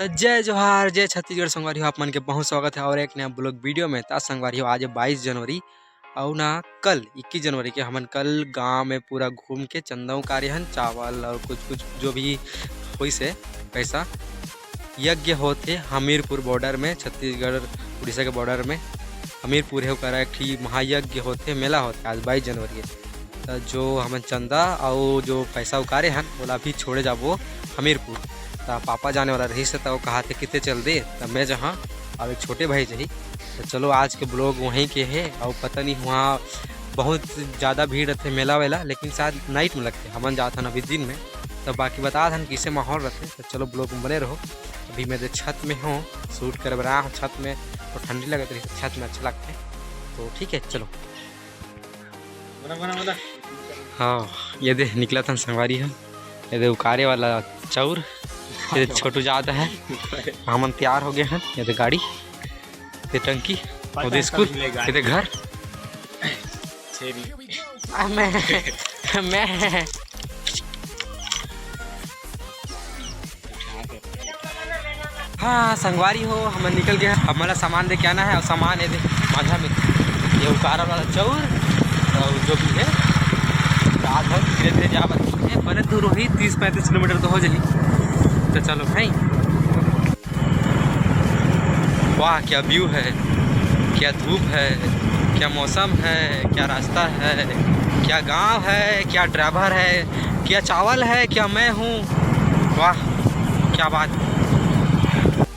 तो जय जोहार जय छत्तीसगढ़ संगवारी हो आप मन के बहुत स्वागत है और एक नया ब्लॉग वीडियो में। ता संगवारी हो आज 22 जनवरी और ना कल 21 जनवरी के हमन कल गांव में पूरा घूम के चंदा उकारे हन चावल और कुछ कुछ जो भी हुई से पैसा यज्ञ होते हमीरपुर बॉर्डर में छत्तीसगढ़ उड़ीसा के बॉर्डर में हमीरपुर है करा एक महायज्ञ होते मेला होते आज 22 जनवरी तो जो हमन चंदा और जो पैसा उकारे हन बोला भी छोड़े जाबो हमीरपुर। तो पापा जाने वाला रही से तो कहा थे कितने चल दे तो मैं जहाँ और एक छोटे भाई जही तो चलो आज के ब्लॉग वहीं के है और पता नहीं वहाँ बहुत ज़्यादा भीड़ रहते मेला वेला लेकिन शायद नाइट में लगते हमन जाता अभी दिन में तो बाकी बता था किसे माहौल रहते तो चलो ब्लॉग में बने रहो। अभी मैं छत में हूँ शूट कर रहा हूँ छत में तो ठंडी लगती रही छत में अच्छा लगता है तो ठीक है चलो। हाँ ये दे निकला था संगवारी है ये दे उकारे वाला चाउर ये छोटू ज़्यादा है हमन तैयार हो गए हैं ये दे गाड़ी ये टंकी वो स्कूल ये दे घर मैं हाँ संगवारी हो हम निकल गए हमारा सामान दे के आना है और सामान ये दे माझा में ये उकारा वाला चाउर और जो भी है रात भर धीरे धीरे जा बने दूर हो ही 30-35 किलोमीटर तो हो जाए तो चलो भाई। वाह क्या व्यू है क्या धूप है क्या मौसम है क्या रास्ता है क्या गांव है क्या ड्राइवर है क्या चावल है क्या मैं हूँ। वाह क्या बात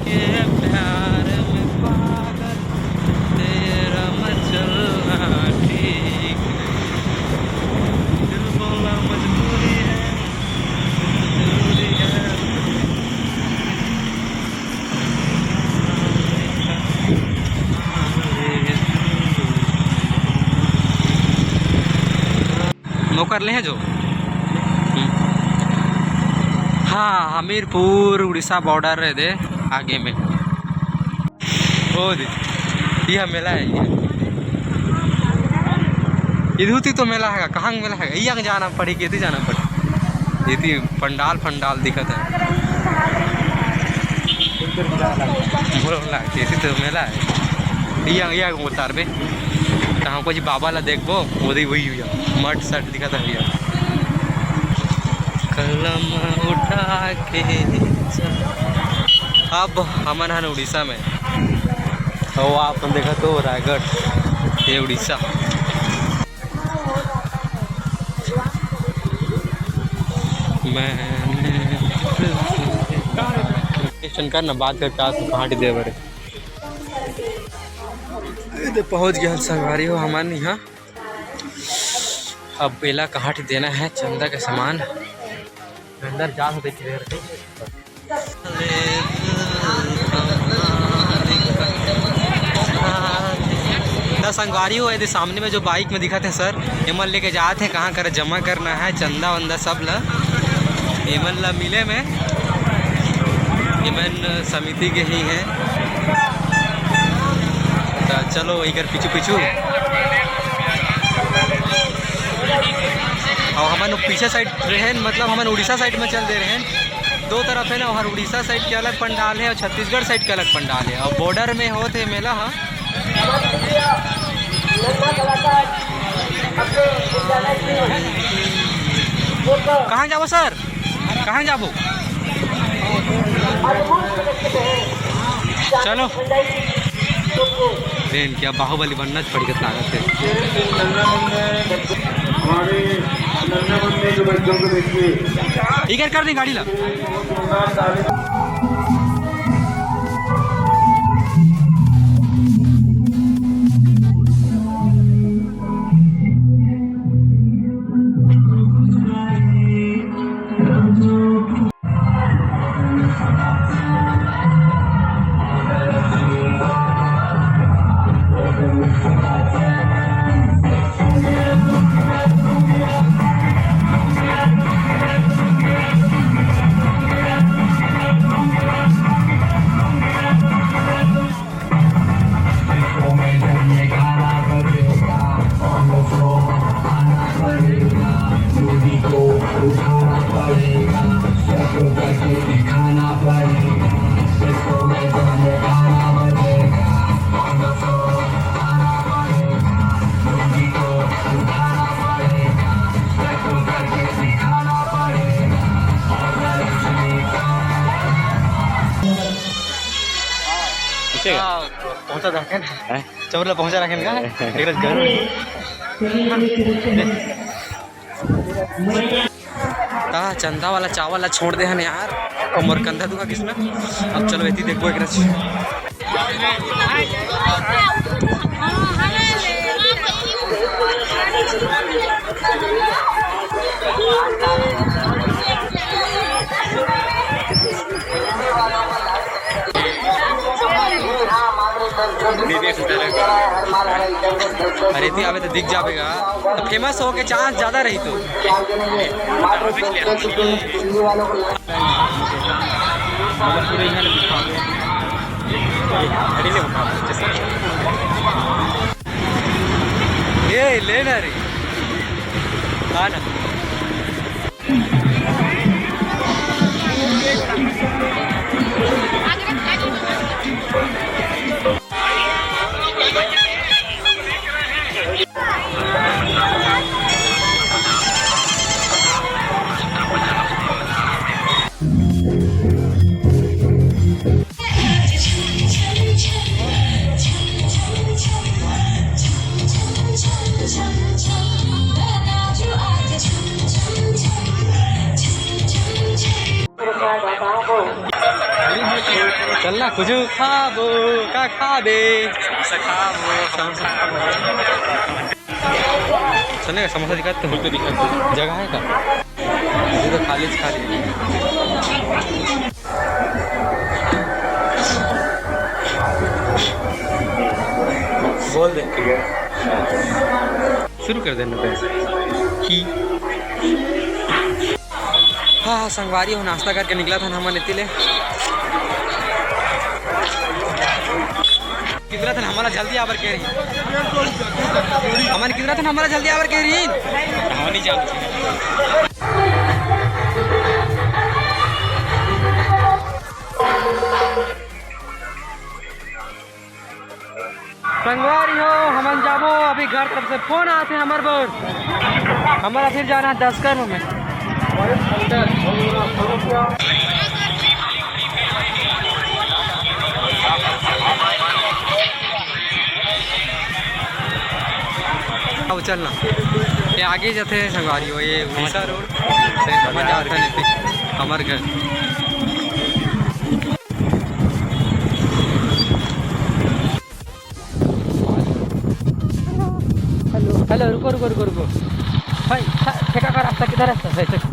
के प्यार में पागल तेरा मचलना ठीक दिल बोला मजबूरी है जरूरी है। नौकर ले हैं जो हाँ हमीरपुर उड़ीसा बॉर्डर रहे दे आगे में ओ दीदी यह मेला है इधर तो मेला है कहाँ मेला है यहाँ जाना पड़े कि जाना पड़े ये पंडाल फंडाल दिखत है कैसे तो मेला है यहाँ उतारबे तो हमको जी बाबा ला देखबो वही वही हुआ मठ सट दिखता है भैया कलम उठा के अब हमन हन उड़ीसा में तो आप देखा तो रायगढ़ ये उड़ीसा मैंने करना बात करके आज कहाँ दे बरे पहुँच गया संगवारी हो हमारे यहाँ। अब बेला कहाँ देना है चंदा के सामान अंदर जा संगवारी हो यदि सामने में जो बाइक में दिखा थे सर एमन लेके जाते हैं कहाँ कर जमा करना है चंदा वंदा सब ला एमन ला मिले में एमन समिति के ही हैं तो चलो वही कर पीछू पीछू और हमारे पीछे साइड रहे मतलब हमारे उड़ीसा साइड में चल दे रहे हैं दो तरफ है ना हमारे उड़ीसा साइड के अलग पंडाल है और छत्तीसगढ़ साइड के अलग पंडाल है और बॉर्डर में होते मेला। हाँ कहाँ जाबो सर कहाँ जाबो चलो ट्रेन क्या बाहुबली बनना पड़ी कितना लागत है ठीक है कर दी गाड़ी ला। पहुंचेगा पहुंचा रखें हैं? चौरला पहुंचा रखें का एकरा घर ता चंदा वाला चावल ला छोड़ दे हन यार और मोर कंधा दुखा किसना अब चलो एती देखबो एकरा अरे ती आवे तो दिख जाएगा तो फेमस हो के चांस ज्यादा रही तो ये लेना रे हाँ ना चलना कुछ खाबो का खाबे चलेगा समोसा दिखाते हो जगह है का ये तो खाली बोल दे शुरू कर देना कि हाँ संगवारी हो नाश्ता करके निकला था हमारे तिले कितना था हमारा जल्दी आवर कह रही हमारे कितना था हमारा जल्दी आवर कह रही हम नहीं जानते संगवारी हो हम जाबो अभी घर तरफ से फोन आते हमारे पर हमारा फिर जाना है 10 कर में अब चलना ये आगे जाते हैं संगवारी हो ये उड़ीसा रोड समझ जाता नहीं हमारे घर हेलो रुको रुको रुको रुको भाई ठेका का रास्ता किधर है